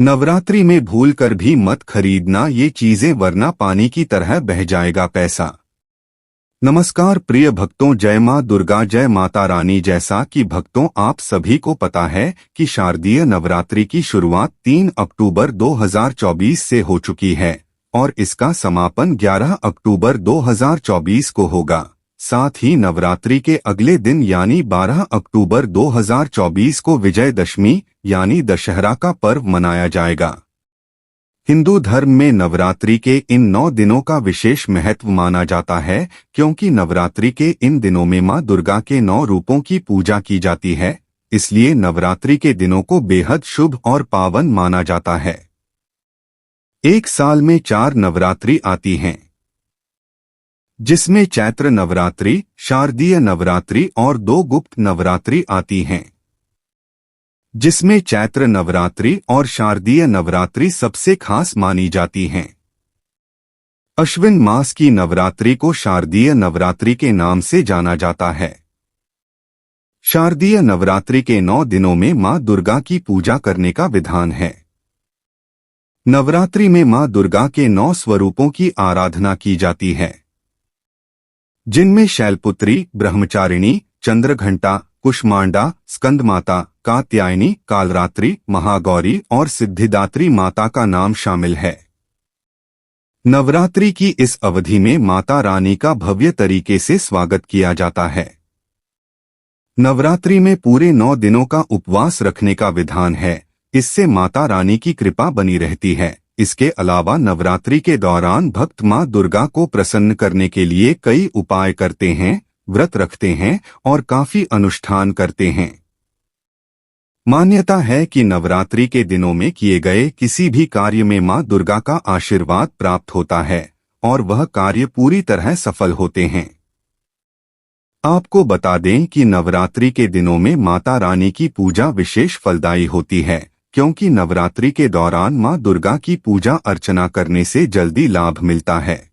नवरात्रि में भूलकर भी मत खरीदना ये चीजें, वरना पानी की तरह बह जाएगा पैसा। नमस्कार प्रिय भक्तों, जय मां दुर्गा, जय माता रानी। जैसा कि भक्तों आप सभी को पता है कि शारदीय नवरात्रि की शुरुआत 3 अक्टूबर 2024 से हो चुकी है और इसका समापन 11 अक्टूबर 2024 को होगा। साथ ही नवरात्रि के अगले दिन यानी 12 अक्टूबर 2024 को विजयदशमी यानी दशहरा का पर्व मनाया जाएगा। हिंदू धर्म में नवरात्रि के इन 9 दिनों का विशेष महत्व माना जाता है, क्योंकि नवरात्रि के इन दिनों में मां दुर्गा के 9 रूपों की पूजा की जाती है। इसलिए नवरात्रि के दिनों को बेहद शुभ और पावन माना जाता है। एक साल में 4 नवरात्रि आती हैं, जिसमें चैत्र नवरात्रि, शारदीय नवरात्रि और 2 गुप्त नवरात्रि आती हैं, जिसमें चैत्र नवरात्रि और शारदीय नवरात्रि सबसे खास मानी जाती हैं। अश्विन मास की नवरात्रि को शारदीय नवरात्रि के नाम से जाना जाता है। शारदीय नवरात्रि के 9 दिनों में मां दुर्गा की पूजा करने का विधान है। नवरात्रि में मां दुर्गा के 9 स्वरूपों की आराधना की जाती है, जिनमें शैलपुत्री, ब्रह्मचारिणी, चंद्रघंटा, कुष्मांडा, स्कंदमाता, कात्यायनी, कालरात्रि, महागौरी और सिद्धिदात्री माता का नाम शामिल है। नवरात्रि की इस अवधि में माता रानी का भव्य तरीके से स्वागत किया जाता है। नवरात्रि में पूरे 9 दिनों का उपवास रखने का विधान है। इससे माता रानी की कृपा बनी रहती है। इसके अलावा नवरात्रि के दौरान भक्त मां दुर्गा को प्रसन्न करने के लिए कई उपाय करते हैं, व्रत रखते हैं और काफी अनुष्ठान करते हैं। मान्यता है कि नवरात्रि के दिनों में किए गए किसी भी कार्य में मां दुर्गा का आशीर्वाद प्राप्त होता है और वह कार्य पूरी तरह सफल होते हैं। आपको बता दें कि नवरात्रि के दिनों में माता रानी की पूजा विशेष फलदायी होती है, क्योंकि नवरात्रि के दौरान मां दुर्गा की पूजा अर्चना करने से जल्दी लाभ मिलता है।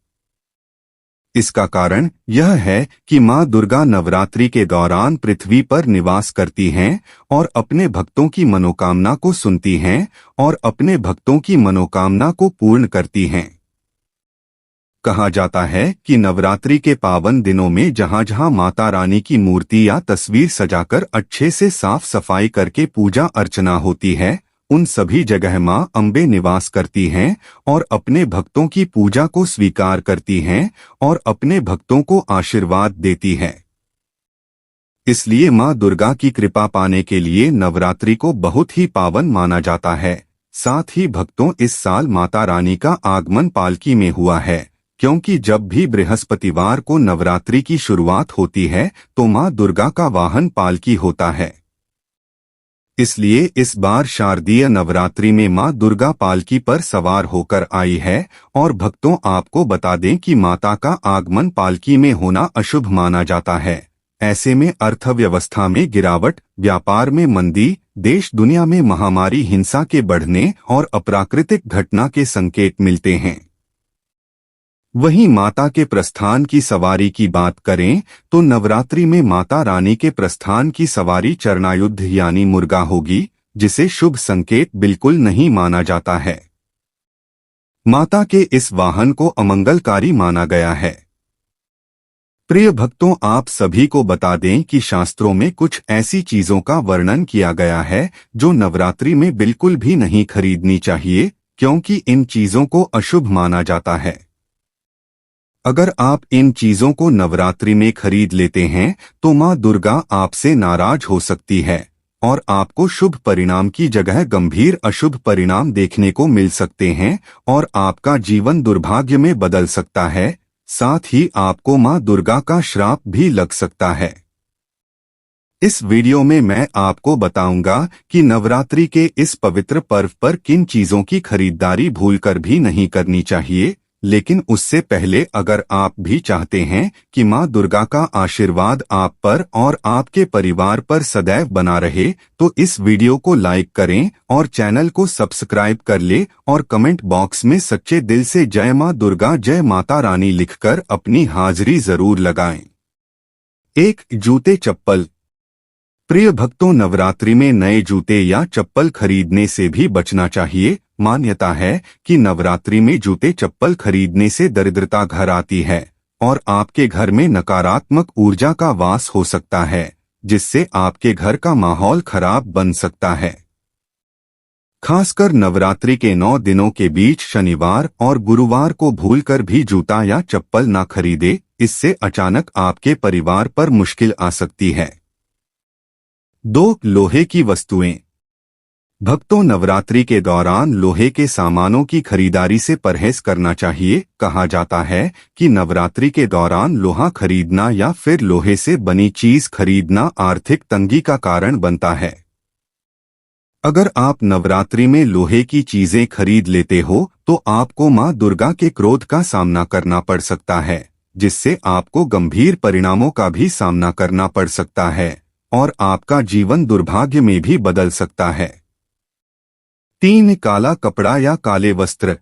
इसका कारण यह है कि मां दुर्गा नवरात्रि के दौरान पृथ्वी पर निवास करती हैं और अपने भक्तों की मनोकामना को सुनती हैं और अपने भक्तों की मनोकामना को पूर्ण करती हैं। कहा जाता है कि नवरात्रि के पावन दिनों में जहां-जहां माता रानी की मूर्ति या तस्वीर सजाकर अच्छे से साफ सफाई करके पूजा अर्चना होती है, उन सभी जगह मां अम्बे निवास करती हैं और अपने भक्तों की पूजा को स्वीकार करती हैं और अपने भक्तों को आशीर्वाद देती है। इसलिए मां दुर्गा की कृपा पाने के लिए नवरात्रि को बहुत ही पावन माना जाता है। साथ ही भक्तों, इस साल माता रानी का आगमन पालकी में हुआ है, क्योंकि जब भी बृहस्पतिवार को नवरात्रि की शुरुआत होती है तो मां दुर्गा का वाहन पालकी होता है। इसलिए इस बार शारदीय नवरात्रि में मां दुर्गा पालकी पर सवार होकर आई है और भक्तों, आपको बता दें कि माता का आगमन पालकी में होना अशुभ माना जाता है। ऐसे में अर्थव्यवस्था में गिरावट, व्यापार में मंदी, देश दुनिया में महामारी, हिंसा के बढ़ने और अप्राकृतिक घटना के संकेत मिलते हैं। वहीं माता के प्रस्थान की सवारी की बात करें तो नवरात्रि में माता रानी के प्रस्थान की सवारी चरणायुध यानी मुर्गा होगी, जिसे शुभ संकेत बिल्कुल नहीं माना जाता है। माता के इस वाहन को अमंगलकारी माना गया है। प्रिय भक्तों, आप सभी को बता दें कि शास्त्रों में कुछ ऐसी चीजों का वर्णन किया गया है जो नवरात्रि में बिल्कुल भी नहीं खरीदनी चाहिए, क्योंकि इन चीजों को अशुभ माना जाता है। अगर आप इन चीजों को नवरात्रि में खरीद लेते हैं तो मां दुर्गा आपसे नाराज हो सकती है और आपको शुभ परिणाम की जगह गंभीर अशुभ परिणाम देखने को मिल सकते हैं और आपका जीवन दुर्भाग्य में बदल सकता है। साथ ही आपको मां दुर्गा का श्राप भी लग सकता है। इस वीडियो में मैं आपको बताऊंगा कि नवरात्रि के इस पवित्र पर्व पर किन चीजों की खरीदारी भूलकर भी नहीं करनी चाहिए। लेकिन उससे पहले अगर आप भी चाहते हैं कि मां दुर्गा का आशीर्वाद आप पर और आपके परिवार पर सदैव बना रहे, तो इस वीडियो को लाइक करें और चैनल को सब्सक्राइब कर ले और कमेंट बॉक्स में सच्चे दिल से जय मां दुर्गा, जय माता रानी लिखकर अपनी हाजिरी जरूर लगाएं। 1. जूते चप्पल। प्रिय भक्तों, नवरात्रि में नए जूते या चप्पल खरीदने से भी बचना चाहिए। मान्यता है कि नवरात्रि में जूते चप्पल खरीदने से दरिद्रता घर आती है और आपके घर में नकारात्मक ऊर्जा का वास हो सकता है, जिससे आपके घर का माहौल खराब बन सकता है। खासकर नवरात्रि के 9 दिनों के बीच शनिवार और गुरुवार को भूलकर भी जूता या चप्पल न खरीदे, इससे अचानक आपके परिवार पर मुश्किल आ सकती है। 2. लोहे की वस्तुएं। भक्तों, नवरात्रि के दौरान लोहे के सामानों की खरीदारी से परहेज करना चाहिए। कहा जाता है कि नवरात्रि के दौरान लोहा खरीदना या फिर लोहे से बनी चीज खरीदना आर्थिक तंगी का कारण बनता है। अगर आप नवरात्रि में लोहे की चीजें खरीद लेते हो तो आपको मां दुर्गा के क्रोध का सामना करना पड़ सकता है, जिससे आपको गंभीर परिणामों का भी सामना करना पड़ सकता है और आपका जीवन दुर्भाग्य में भी बदल सकता है। 3. काला कपड़ा या काले वस्त्र।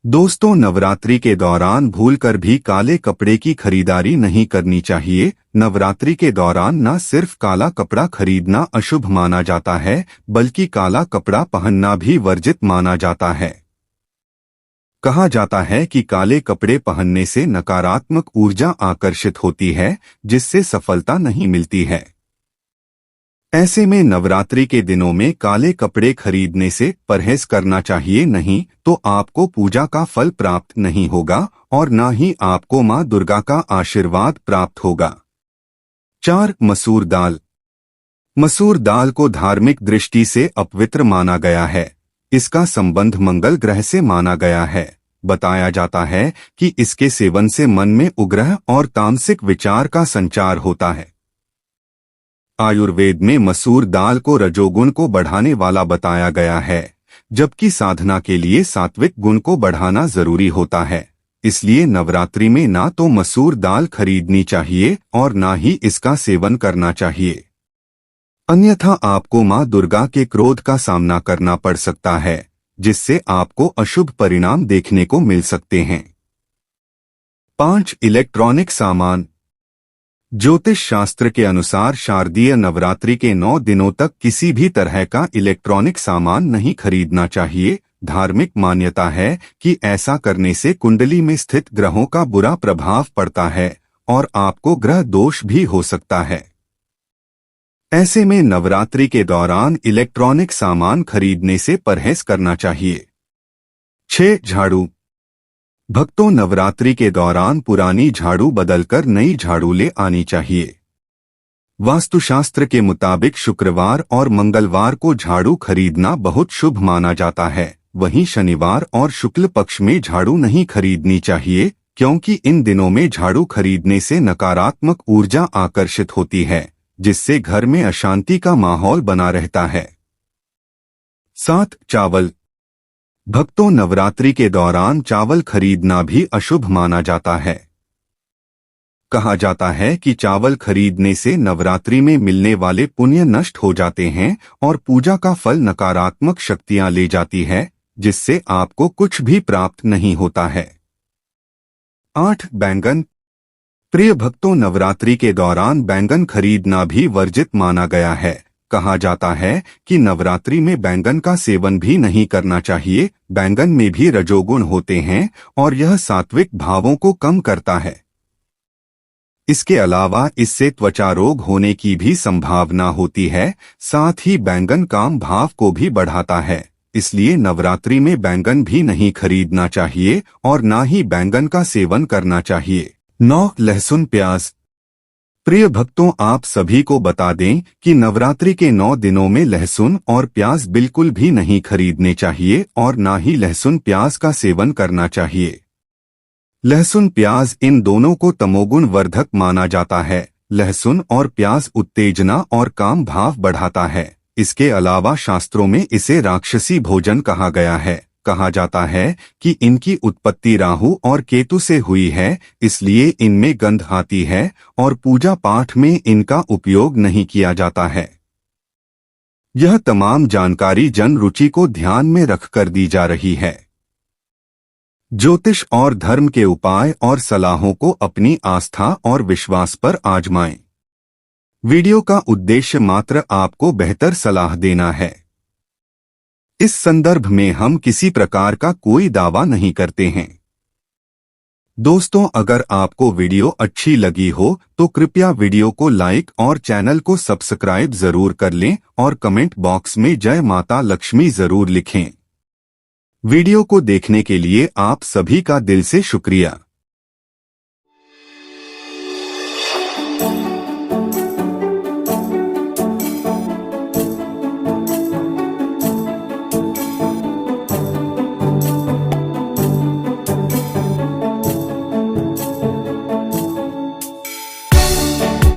दोस्तों, नवरात्रि के दौरान भूलकर भी काले कपड़े की खरीदारी नहीं करनी चाहिए। नवरात्रि के दौरान न सिर्फ काला कपड़ा खरीदना अशुभ माना जाता है, बल्कि काला कपड़ा पहनना भी वर्जित माना जाता है। कहा जाता है कि काले कपड़े पहनने से नकारात्मक ऊर्जा आकर्षित होती है, जिससे सफलता नहीं मिलती है। ऐसे में नवरात्रि के दिनों में काले कपड़े खरीदने से परहेज करना चाहिए, नहीं तो आपको पूजा का फल प्राप्त नहीं होगा और न ही आपको मां दुर्गा का आशीर्वाद प्राप्त होगा। 4. मसूर दाल। मसूर दाल को धार्मिक दृष्टि से अपवित्र माना गया है। इसका संबंध मंगल ग्रह से माना गया है। बताया जाता है कि इसके सेवन से मन में उग्र और तामसिक विचार का संचार होता है। आयुर्वेद में मसूर दाल को रजोगुण को बढ़ाने वाला बताया गया है, जबकि साधना के लिए सात्विक गुण को बढ़ाना जरूरी होता है। इसलिए नवरात्रि में ना तो मसूर दाल खरीदनी चाहिए और ना ही इसका सेवन करना चाहिए, अन्यथा आपको मां दुर्गा के क्रोध का सामना करना पड़ सकता है, जिससे आपको अशुभ परिणाम देखने को मिल सकते हैं। 5. इलेक्ट्रॉनिक सामान। ज्योतिष शास्त्र के अनुसार शारदीय नवरात्रि के 9 दिनों तक किसी भी तरह का इलेक्ट्रॉनिक सामान नहीं खरीदना चाहिए। धार्मिक मान्यता है कि ऐसा करने से कुंडली में स्थित ग्रहों का बुरा प्रभाव पड़ता है और आपको ग्रह दोष भी हो सकता है। ऐसे में नवरात्रि के दौरान इलेक्ट्रॉनिक सामान खरीदने से परहेज करना चाहिए। 6. झाड़ू। भक्तों, नवरात्रि के दौरान पुरानी झाड़ू बदलकर नई झाड़ू ले आनी चाहिए। वास्तुशास्त्र के मुताबिक शुक्रवार और मंगलवार को झाड़ू खरीदना बहुत शुभ माना जाता है। वहीं शनिवार और शुक्ल पक्ष में झाड़ू नहीं खरीदनी चाहिए, क्योंकि इन दिनों में झाड़ू खरीदने से नकारात्मक ऊर्जा आकर्षित होती है, जिससे घर में अशांति का माहौल बना रहता है। 7. चावल। भक्तों, नवरात्रि के दौरान चावल खरीदना भी अशुभ माना जाता है। कहा जाता है कि चावल खरीदने से नवरात्रि में मिलने वाले पुण्य नष्ट हो जाते हैं और पूजा का फल नकारात्मक शक्तियां ले जाती है, जिससे आपको कुछ भी प्राप्त नहीं होता है। 8. बैंगन। प्रिय भक्तों, नवरात्रि के दौरान बैंगन खरीदना भी वर्जित माना गया है। कहा जाता है कि नवरात्रि में बैंगन का सेवन भी नहीं करना चाहिए। बैंगन में भी रजोगुण होते हैं और यह सात्विक भावों को कम करता है। इसके अलावा इससे त्वचा रोग होने की भी संभावना होती है। साथ ही बैंगन काम भाव को भी बढ़ाता है, इसलिए नवरात्रि में बैंगन भी नहीं खरीदना चाहिए और ना ही बैंगन का सेवन करना चाहिए। 9. लहसुन प्याज। प्रिय भक्तों, आप सभी को बता दें कि नवरात्रि के 9 दिनों में लहसुन और प्याज बिल्कुल भी नहीं खरीदने चाहिए और ना ही लहसुन प्याज का सेवन करना चाहिए। लहसुन प्याज इन दोनों को तमोगुण वर्धक माना जाता है। लहसुन और प्याज उत्तेजना और काम भाव बढ़ाता है। इसके अलावा शास्त्रों में इसे राक्षसी भोजन कहा गया है। कहा जाता है कि इनकी उत्पत्ति राहु और केतु से हुई है, इसलिए इनमें गंध आती है और पूजा पाठ में इनका उपयोग नहीं किया जाता है। यह तमाम जानकारी जन रुचि को ध्यान में रखकर दी जा रही है। ज्योतिष और धर्म के उपाय और सलाहों को अपनी आस्था और विश्वास पर आजमाएं। वीडियो का उद्देश्य मात्र आपको बेहतर सलाह देना है। इस संदर्भ में हम किसी प्रकार का कोई दावा नहीं करते हैं। दोस्तों, अगर आपको वीडियो अच्छी लगी हो तो कृपया वीडियो को लाइक और चैनल को सब्सक्राइब जरूर कर लें और कमेंट बॉक्स में जय माता लक्ष्मी जरूर लिखें। वीडियो को देखने के लिए आप सभी का दिल से शुक्रिया।